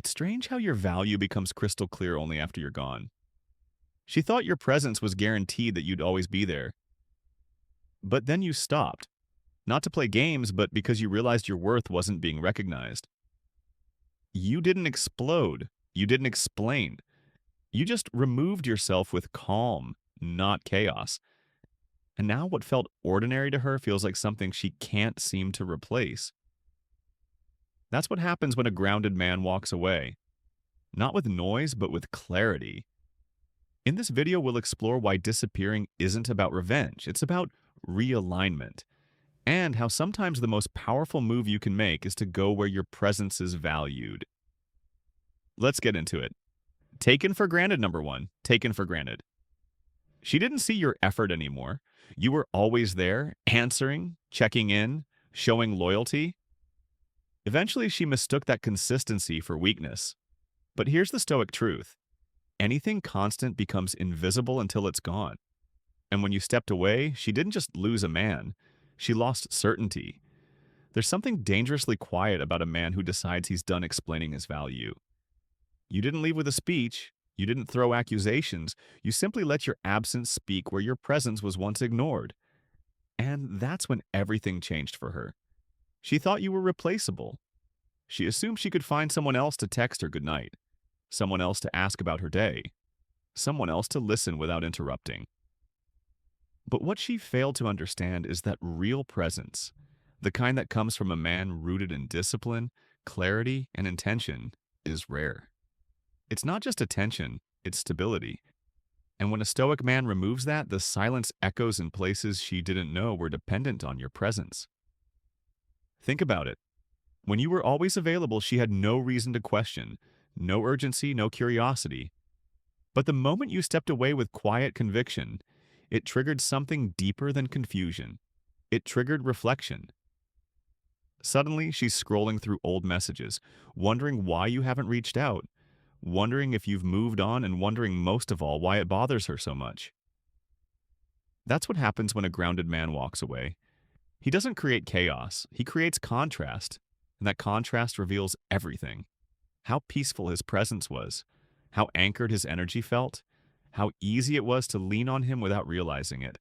It's strange how your value becomes crystal clear only after you're gone. She thought your presence was guaranteed that you'd always be there. But then you stopped. Not to play games, but because you realized your worth wasn't being recognized. You didn't explode. You didn't explain. You just removed yourself with calm, not chaos. And now what felt ordinary to her feels like something she can't seem to replace. That's what happens when a grounded man walks away. Not with noise, but with clarity. In this video, we'll explore why disappearing isn't about revenge. It's about realignment. And how sometimes the most powerful move you can make is to go where your presence is valued. Let's get into it. Taken for granted, number one. Taken for granted. She didn't see your effort anymore. You were always there, answering, checking in, showing loyalty. Eventually, she mistook that consistency for weakness. But here's the Stoic truth. Anything constant becomes invisible until it's gone. And when you stepped away, she didn't just lose a man. She lost certainty. There's something dangerously quiet about a man who decides he's done explaining his value. You didn't leave with a speech. You didn't throw accusations. You simply let your absence speak where your presence was once ignored. And that's when everything changed for her. She thought you were replaceable. She assumed she could find someone else to text her goodnight, someone else to ask about her day, someone else to listen without interrupting. But what she failed to understand is that real presence, the kind that comes from a man rooted in discipline, clarity, and intention, is rare. It's not just attention, it's stability. And when a Stoic man removes that, the silence echoes in places she didn't know were dependent on your presence. Think about it. When you were always available, she had no reason to question, no urgency, no curiosity. But the moment you stepped away with quiet conviction, it triggered something deeper than confusion. It triggered reflection. Suddenly, she's scrolling through old messages, wondering why you haven't reached out, wondering if you've moved on, and wondering most of all why it bothers her so much. That's what happens when a grounded man walks away. He doesn't create chaos, he creates contrast, and that contrast reveals everything. How peaceful his presence was, how anchored his energy felt, how easy it was to lean on him without realizing it.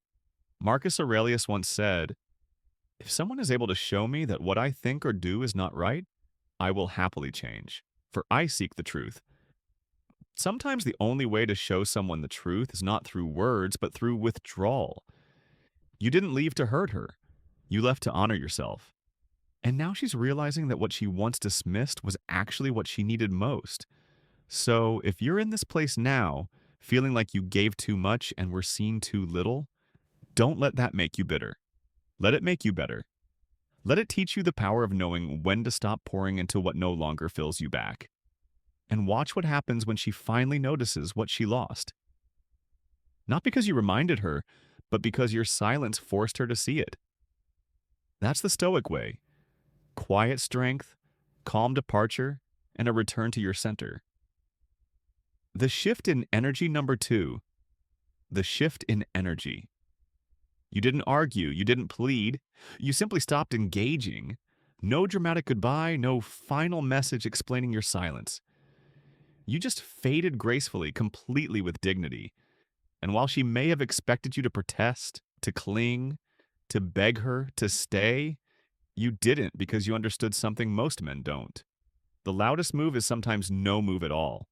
Marcus Aurelius once said, "If someone is able to show me that what I think or do is not right, I will happily change, for I seek the truth." Sometimes the only way to show someone the truth is not through words, but through withdrawal. You didn't leave to hurt her. You left to honor yourself. And now she's realizing that what she once dismissed was actually what she needed most. So if you're in this place now, feeling like you gave too much and were seen too little, don't let that make you bitter. Let it make you better. Let it teach you the power of knowing when to stop pouring into what no longer fills you back. And watch what happens when she finally notices what she lost. Not because you reminded her, but because your silence forced her to see it. That's the Stoic way. Quiet strength, calm departure, and a return to your center. The shift in energy, number two. The shift in energy. You didn't argue, you didn't plead, you simply stopped engaging. No dramatic goodbye, no final message explaining your silence. You just faded gracefully, completely with dignity. And while she may have expected you to protest, to cling, to beg her to stay, you didn't because you understood something most men don't. The loudest move is sometimes no move at all.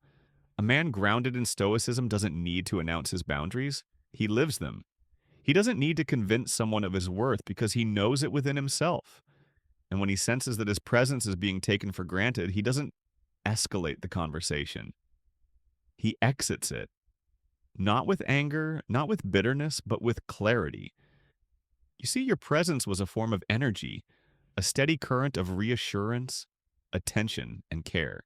A man grounded in Stoicism doesn't need to announce his boundaries. He lives them. He doesn't need to convince someone of his worth because he knows it within himself. And when he senses that his presence is being taken for granted, he doesn't escalate the conversation. He exits it. Not with anger, not with bitterness, but with clarity. You see, your presence was a form of energy, a steady current of reassurance, attention, and care.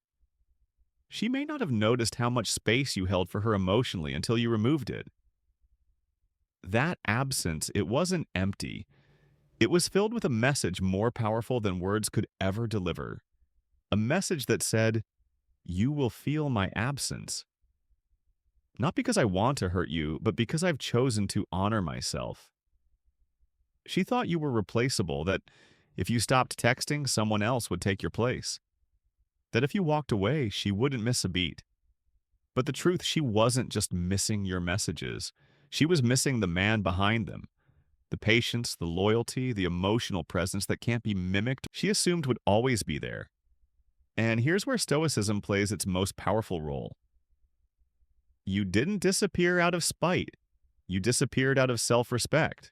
She may not have noticed how much space you held for her emotionally until you removed it. That absence, it wasn't empty. It was filled with a message more powerful than words could ever deliver. A message that said, "You will feel my absence." Not because I want to hurt you, but because I've chosen to honor myself. She thought you were replaceable, that if you stopped texting, someone else would take your place. that if you walked away, she wouldn't miss a beat. But the truth, she wasn't just missing your messages. She was missing the man behind them. The patience, the loyalty, the emotional presence that can't be mimicked, she assumed would always be there. And here's where Stoicism plays its most powerful role. You didn't disappear out of spite. You disappeared out of self-respect.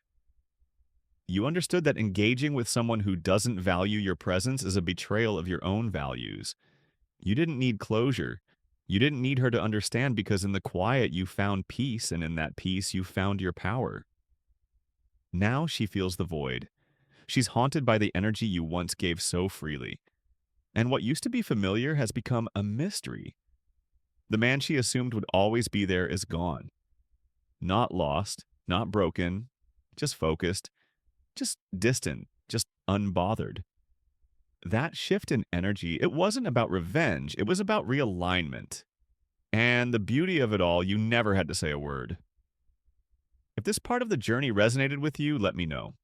You understood that engaging with someone who doesn't value your presence is a betrayal of your own values. You didn't need closure. You didn't need her to understand because in the quiet you found peace, and in that peace you found your power. Now she feels the void. She's haunted by the energy you once gave so freely. And what used to be familiar has become a mystery. The man she assumed would always be there is gone. Not lost, not broken, just focused, just distant, just unbothered. That shift in energy, it wasn't about revenge, it was about realignment. And the beauty of it all, you never had to say a word. If this part of the journey resonated with you, let me know.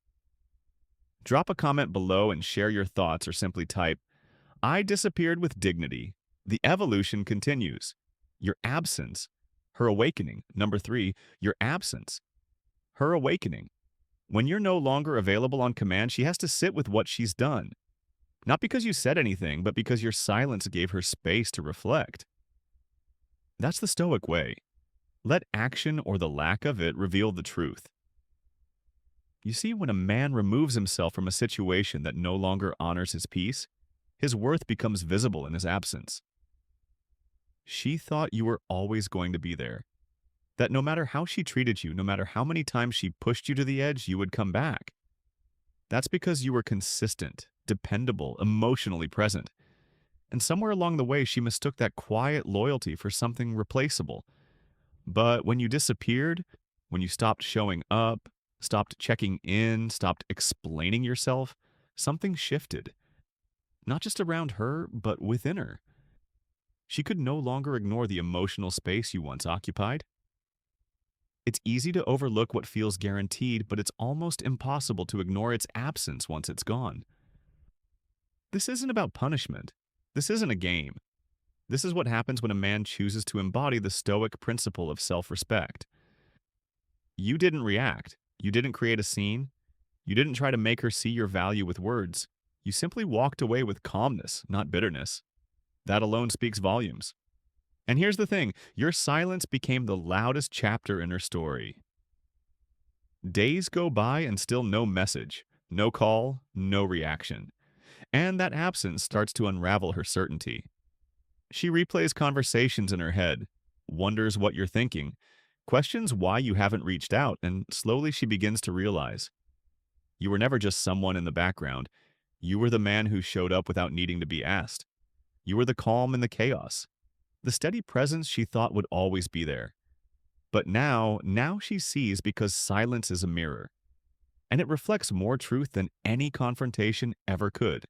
Drop a comment below and share your thoughts, or simply type, "I disappeared with dignity. The evolution continues." Your absence, her awakening. Number 3, your absence, her awakening. When you're no longer available on command, she has to sit with what she's done. Not because you said anything, but because your silence gave her space to reflect. That's the Stoic way. Let action, or the lack of it, reveal the truth. You see, when a man removes himself from a situation that no longer honors his peace, his worth becomes visible in his absence. She thought you were always going to be there. That no matter how she treated you, no matter how many times she pushed you to the edge, you would come back. That's because you were consistent, dependable, emotionally present. And somewhere along the way, she mistook that quiet loyalty for something replaceable. But when you disappeared, when you stopped showing up, stopped checking in, stopped explaining yourself, something shifted. Not just around her, but within her. She could no longer ignore the emotional space you once occupied. It's easy to overlook what feels guaranteed, but it's almost impossible to ignore its absence once it's gone. This isn't about punishment. This isn't a game. This is what happens when a man chooses to embody the Stoic principle of self-respect. You didn't react. You didn't create a scene. You didn't try to make her see your value with words. You simply walked away with calmness, not bitterness. That alone speaks volumes. And here's the thing, your silence became the loudest chapter in her story. Days go by and still no message, no call, no reaction. And that absence starts to unravel her certainty. She replays conversations in her head, wonders what you're thinking, questions why you haven't reached out, and slowly she begins to realize. You were never just someone in the background. You were the man who showed up without needing to be asked. You were the calm in the chaos. The steady presence she thought would always be there. But now she sees because silence is a mirror. And it reflects more truth than any confrontation ever could.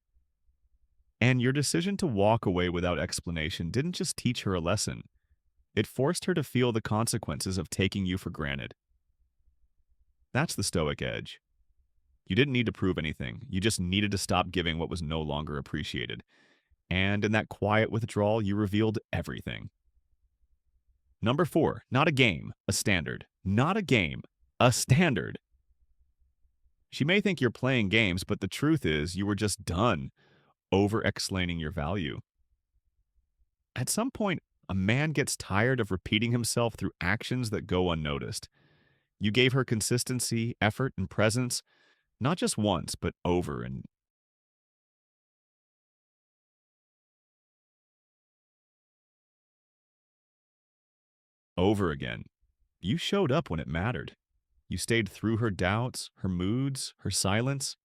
And your decision to walk away without explanation didn't just teach her a lesson. It forced her to feel the consequences of taking you for granted. That's the Stoic edge. You didn't need to prove anything. You just needed to stop giving what was no longer appreciated. And in that quiet withdrawal, you revealed everything. Number 4, not a game, a standard. Not a game, a standard. She may think you're playing games, but the truth is you were just done over-explaining your value. At some point, a man gets tired of repeating himself through actions that go unnoticed. You gave her consistency, effort, and presence, not just once, but over and over again. You showed up when it mattered. You stayed through her doubts, her moods, her silence.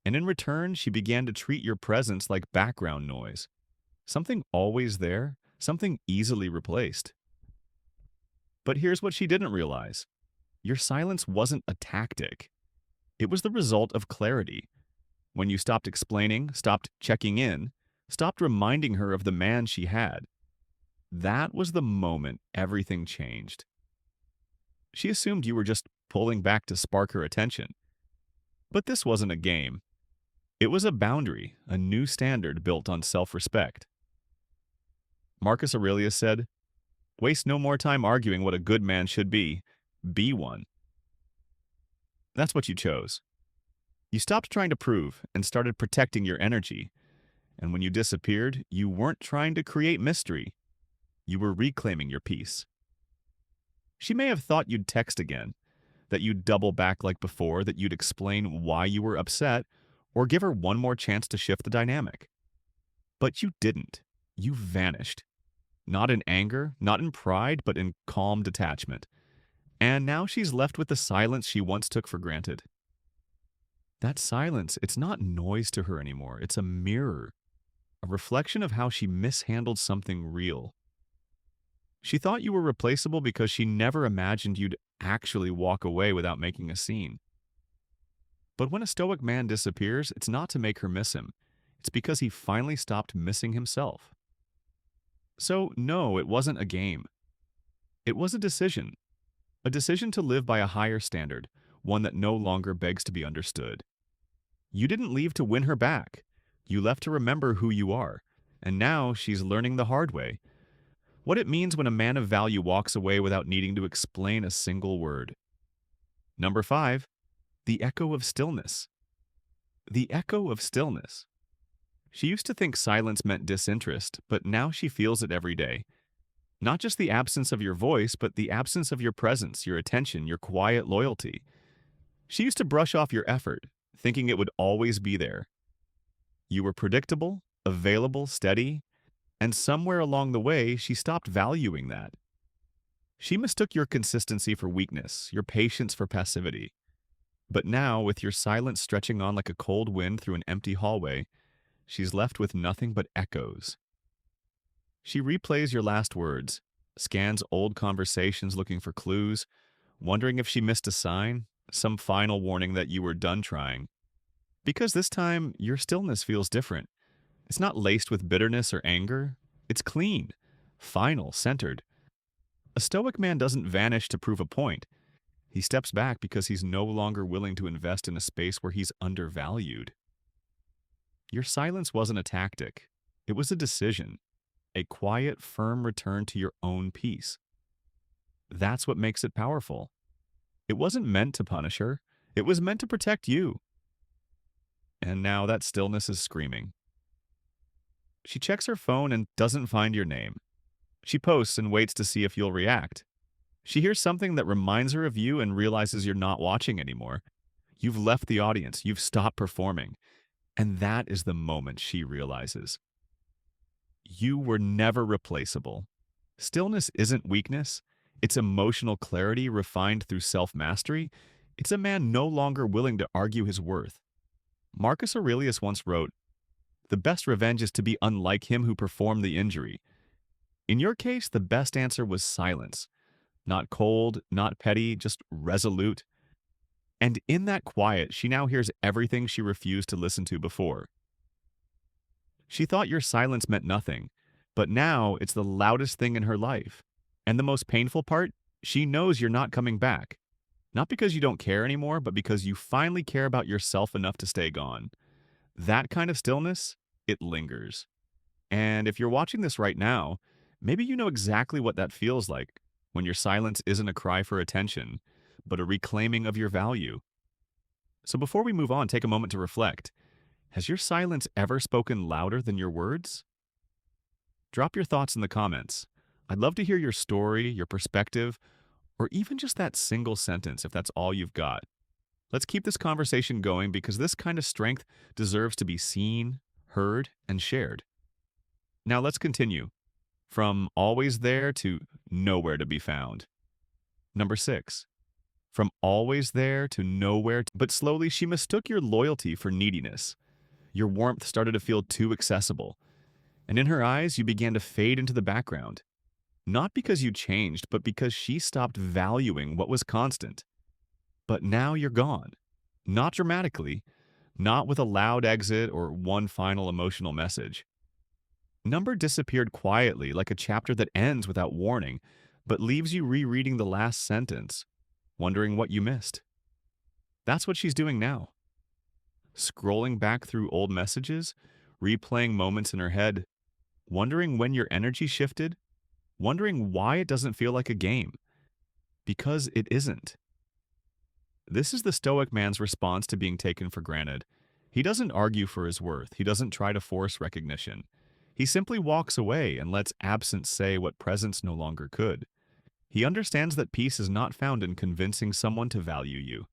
And in return, she began to treat your presence like background noise. Something always there, something easily replaced. But here's what she didn't realize. Your silence wasn't a tactic. It was the result of clarity. When you stopped explaining, stopped checking in, stopped reminding her of the man she had, that was the moment everything changed. She assumed you were just pulling back to spark her attention. But this wasn't a game. It was a boundary, a new standard built on self-respect. Marcus Aurelius said, "Waste no more time arguing what a good man should be one." That's what you chose. You stopped trying to prove and started protecting your energy. And when you disappeared, you weren't trying to create mystery. You were reclaiming your peace. She may have thought you'd text again, that you'd double back like before, that you'd explain why you were upset, or give her one more chance to shift the dynamic. But you didn't. You vanished. Not in anger, not in pride, but in calm detachment. And now she's left with the silence she once took for granted. That silence, it's not noise to her anymore. It's a mirror, a reflection of how she mishandled something real. She thought you were replaceable because she never imagined you'd actually walk away without making a scene. But when a stoic man disappears, it's not to make her miss him. It's because he finally stopped missing himself. So, no, it wasn't a game. It was a decision to live by a higher standard, one that no longer begs to be understood. You didn't leave to win her back. You left to remember who you are. And now she's learning the hard way. What it means when a man of value walks away without needing to explain a single word. Number 5, the echo of stillness. The echo of stillness. She used to think silence meant disinterest, but now she feels it every day. Not just the absence of your voice, but the absence of your presence, your attention, your quiet loyalty. She used to brush off your effort, thinking it would always be there. You were predictable, available, steady, and somewhere along the way, she stopped valuing that. She mistook your consistency for weakness, your patience for passivity. But now, with your silence stretching on like a cold wind through an empty hallway, she's left with nothing but echoes. She replays your last words, scans old conversations looking for clues, wondering if she missed a sign, some final warning that you were done trying. Because this time, your stillness feels different. It's not laced with bitterness or anger. It's clean, final, centered. A stoic man doesn't vanish to prove a point. He steps back because he's no longer willing to invest in a space where he's undervalued. Your silence wasn't a tactic. It was a decision. A quiet, firm return to your own peace. That's what makes it powerful. It wasn't meant to punish her. It was meant to protect you. And now that stillness is screaming. She checks her phone and doesn't find your name. She posts and waits to see if you'll react. She hears something that reminds her of you and realizes you're not watching anymore. You've left the audience. You've stopped performing. And that is the moment she realizes. You were never replaceable. Stillness isn't weakness. It's emotional clarity refined through self-mastery. It's a man no longer willing to argue his worth. Marcus Aurelius once wrote, "The best revenge is to be unlike him who performed the injury." In your case, the best answer was silence. Not cold, not petty, just resolute. And in that quiet, she now hears everything she refused to listen to before. She thought your silence meant nothing, but now it's the loudest thing in her life. And the most painful part, she knows you're not coming back. Not because you don't care anymore, but because you finally care about yourself enough to stay gone. That kind of stillness, it lingers. And if you're watching this right now, maybe you know exactly what that feels like when your silence isn't a cry for attention, but a reclaiming of your value. So before we move on, take a moment to reflect. Has your silence ever spoken louder than your words? Drop your thoughts in the comments. I'd love to hear your story, your perspective, or even just that single sentence if that's all you've got. Let's keep this conversation going because this kind of strength deserves to be seen, heard, and shared. Now let's continue. From always there to nowhere to be found. Number 6. From always there to nowhere, but slowly she mistook your loyalty for neediness. Your warmth started to feel too accessible, and in her eyes you began to fade into the background. Not because you changed, but because she stopped valuing what was constant. But now you're gone. Not dramatically, not with a loud exit or one final emotional message. Number disappeared quietly, like a chapter that ends without warning, but leaves you rereading the last sentence, wondering what you missed. That's what she's doing now. Scrolling back through old messages, replaying moments in her head, Wondering when your energy shifted? Wondering why it doesn't feel like a game? Because it isn't. This is the Stoic man's response to being taken for granted. He doesn't argue for his worth. He doesn't try to force recognition. He simply walks away and lets absence say what presence no longer could. He understands that peace is not found in convincing someone to value you.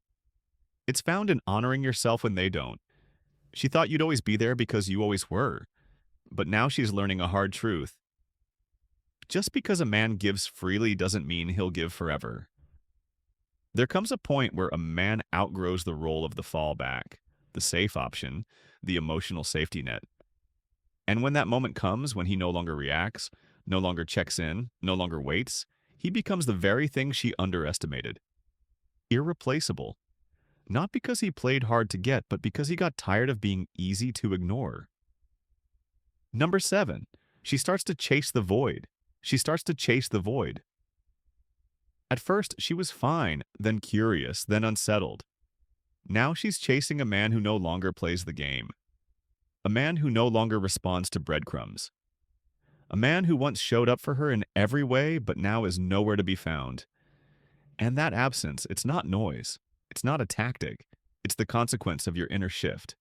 It's found in honoring yourself when they don't. She thought you'd always be there because you always were. But now she's learning a hard truth. Just because a man gives freely doesn't mean he'll give forever. There comes a point where a man outgrows the role of the fallback, the safe option, the emotional safety net. And when that moment comes, when he no longer reacts, no longer checks in, no longer waits, he becomes the very thing she underestimated. Irreplaceable. Not because he played hard to get, but because he got tired of being easy to ignore. Number 7. She starts to chase the void. She starts to chase the void. At first, she was fine, then curious, then unsettled. Now she's chasing a man who no longer plays the game. A man who no longer responds to breadcrumbs. A man who once showed up for her in every way, but now is nowhere to be found. And that absence, it's not noise. It's not a tactic. It's the consequence of your inner shift.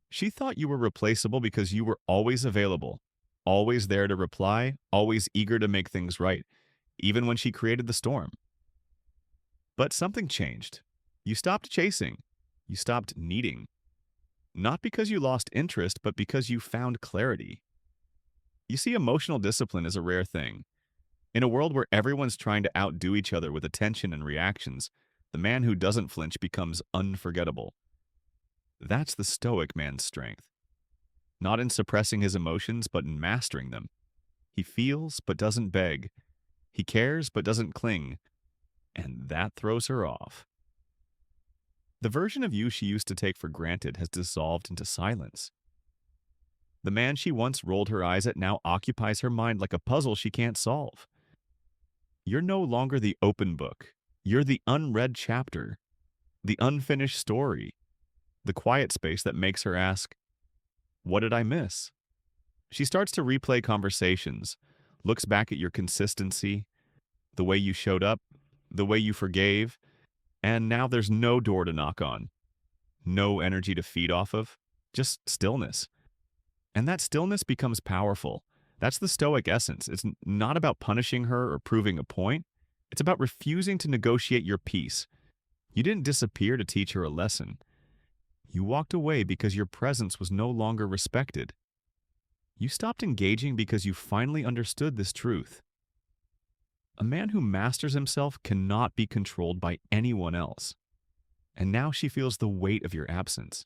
She thought you were replaceable because you were always available, always there to reply, always eager to make things right, even when she created the storm. But something changed. You stopped chasing. You stopped needing. Not because you lost interest, but because you found clarity. You see, emotional discipline is a rare thing. In a world where everyone's trying to outdo each other with attention and reactions, the man who doesn't flinch becomes unforgettable. That's the Stoic man's strength. Not in suppressing his emotions, but in mastering them. He feels, but doesn't beg. He cares, but doesn't cling. And that throws her off. The version of you she used to take for granted has dissolved into silence. The man she once rolled her eyes at now occupies her mind like a puzzle she can't solve. You're no longer the open book. You're the unread chapter, the unfinished story, the quiet space that makes her ask, "What did I miss?" She starts to replay conversations, looks back at your consistency, the way you showed up, the way you forgave, and now there's no door to knock on, no energy to feed off of, just stillness. And that stillness becomes powerful. That's the Stoic essence. It's not about punishing her or proving a point. It's about refusing to negotiate your peace. You didn't disappear to teach her a lesson. You walked away because your presence was no longer respected. You stopped engaging because you finally understood this truth. A man who masters himself cannot be controlled by anyone else. And now she feels the weight of your absence.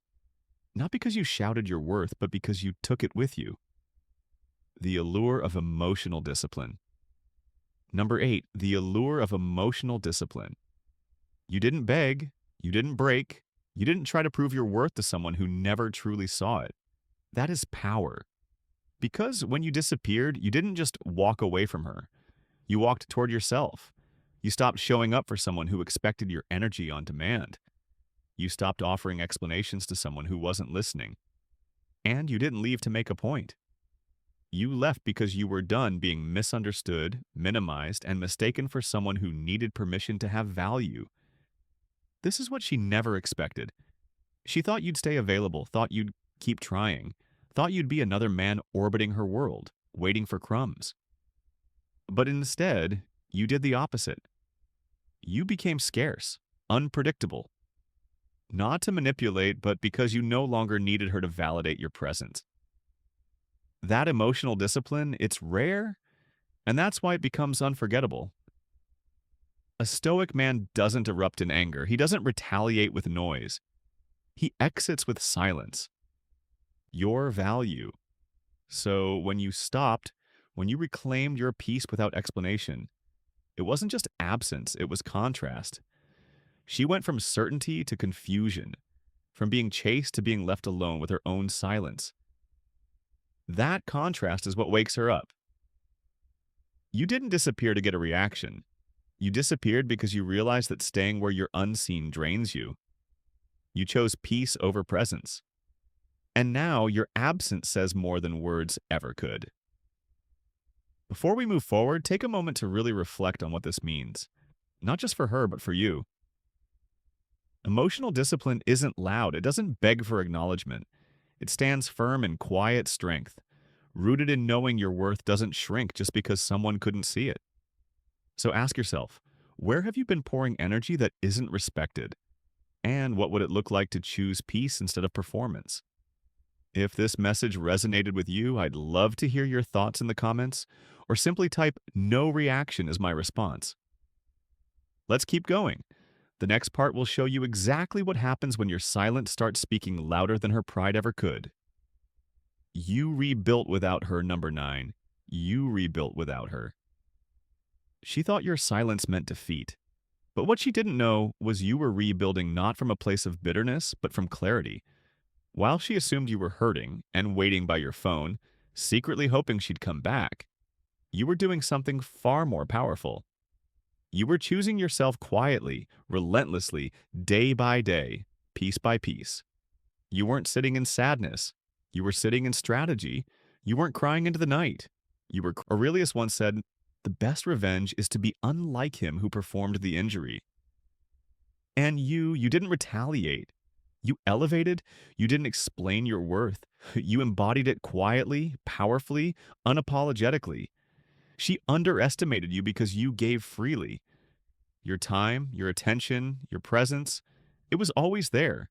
Not because you shouted your worth, but because you took it with you. The allure of emotional discipline. Number 8, the allure of emotional discipline. You didn't beg, you didn't break, you didn't try to prove your worth to someone who never truly saw it. That is power. Because when you disappeared, you didn't just walk away from her. You walked toward yourself. You stopped showing up for someone who expected your energy on demand. You stopped offering explanations to someone who wasn't listening. And you didn't leave to make a point. You left because you were done being misunderstood, minimized, and mistaken for someone who needed permission to have value. This is what she never expected. She thought you'd stay available, thought you'd keep trying, thought you'd be another man orbiting her world, waiting for crumbs. But instead, you did the opposite. You became scarce, unpredictable. Not to manipulate, but because you no longer needed her to validate your presence. That emotional discipline, it's rare, and that's why it becomes unforgettable. A Stoic man doesn't erupt in anger. He doesn't retaliate with noise. He exits with silence. Your value. So when you stopped, when you reclaimed your peace without explanation, it wasn't just absence, it was contrast. She went from certainty to confusion, from being chased to being left alone with her own silence. That contrast is what wakes her up. You didn't disappear to get a reaction. You disappeared because you realized that staying where you're unseen drains you. You chose peace over presence. And now your absence says more than words ever could. Before we move forward, take a moment to really reflect on what this means, not just for her, but for you. Emotional discipline isn't loud, it doesn't beg for acknowledgement. It stands firm in quiet strength, rooted in knowing your worth doesn't shrink just because someone couldn't see it. So ask yourself, where have you been pouring energy that isn't respected? And what would it look like to choose peace instead of performance? If this message resonated with you, I'd love to hear your thoughts in the comments, or simply type "no reaction" as my response. Let's keep going. The next part will show you exactly what happens when your silence starts speaking louder than her pride ever could. You rebuilt without her, number 9. You rebuilt without her. She thought your silence meant defeat. But what she didn't know was you were rebuilding not from a place of bitterness, but from clarity. While she assumed you were hurting and waiting by your phone, secretly hoping she'd come back, you were doing something far more powerful. You were choosing yourself quietly, relentlessly, day by day, piece by piece. You weren't sitting in sadness. You were sitting in strategy. You weren't crying into the night. Aurelius once said, "The best revenge is to be unlike him who performed the injury." And you didn't retaliate. You elevated. You didn't explain your worth. You embodied it quietly, powerfully, unapologetically. She underestimated you because you gave freely. Your time, your attention, your presence, it was always there.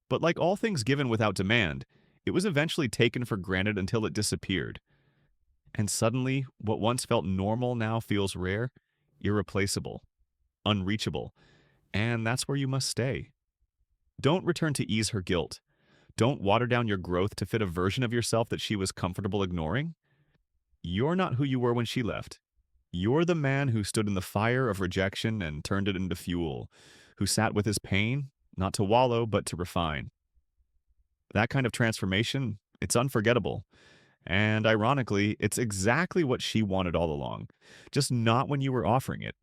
But like all things given without demand, it was eventually taken for granted until it disappeared. And suddenly, what once felt normal now feels rare, irreplaceable, unreachable, and that's where you must stay. Don't return to ease her guilt. Don't water down your growth to fit a version of yourself that she was comfortable ignoring. You're not who you were when she left. You're the man who stood in the fire of rejection and turned it into fuel, who sat with his pain, not to wallow, but to refine. That kind of transformation, it's unforgettable. And ironically, it's exactly what she wanted all along, just not when you were offering it.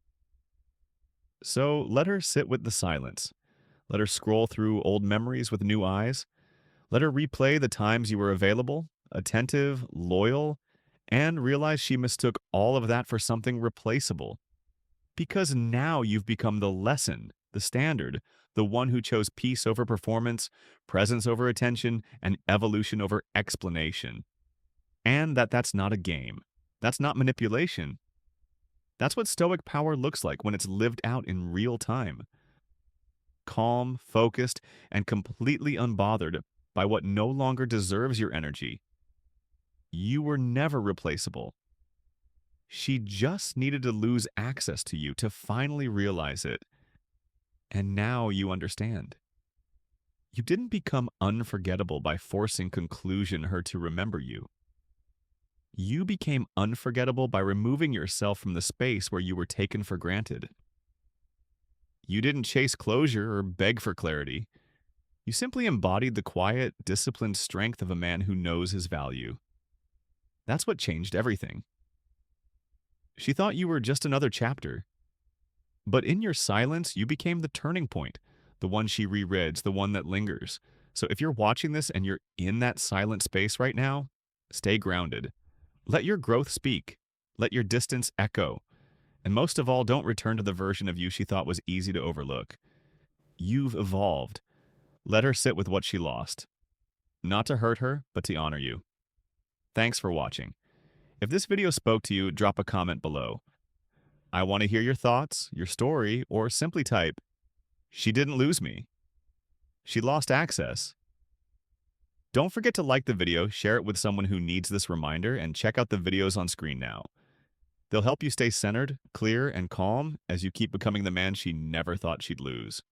So let her sit with the silence. Let her scroll through old memories with new eyes. Let her replay the times you were available, attentive, loyal, and realize she mistook all of that for something replaceable. Because now you've become the lesson, the standard, the one who chose peace over performance, presence over attention, and evolution over explanation. And that's not a game. That's not manipulation. That's what Stoic power looks like when it's lived out in real time. Calm, focused, and completely unbothered by what no longer deserves your energy. You were never replaceable. She just needed to lose access to you to finally realize it. And now you understand. You didn't become unforgettable by forcing conclusion her to remember you. You became unforgettable by removing yourself from the space where you were taken for granted. You didn't chase closure or beg for clarity. You simply embodied the quiet, disciplined strength of a man who knows his value. That's what changed everything. She thought you were just another chapter. But in your silence, you became the turning point, the one she rereads, the one that lingers. So if you're watching this and you're in that silent space right now, stay grounded. Let your growth speak. Let your distance echo. And most of all, don't return to the version of you she thought was easy to overlook. You've evolved. Let her sit with what she lost. Not to hurt her, but to honor you. Thanks for watching. If this video spoke to you, drop a comment below. I want to hear your thoughts, your story, or simply type, "She didn't lose me. She lost access." Don't forget to like the video, share it with someone who needs this reminder, and check out the videos on screen now. They'll help you stay centered, clear, and calm as you keep becoming the man she never thought she'd lose.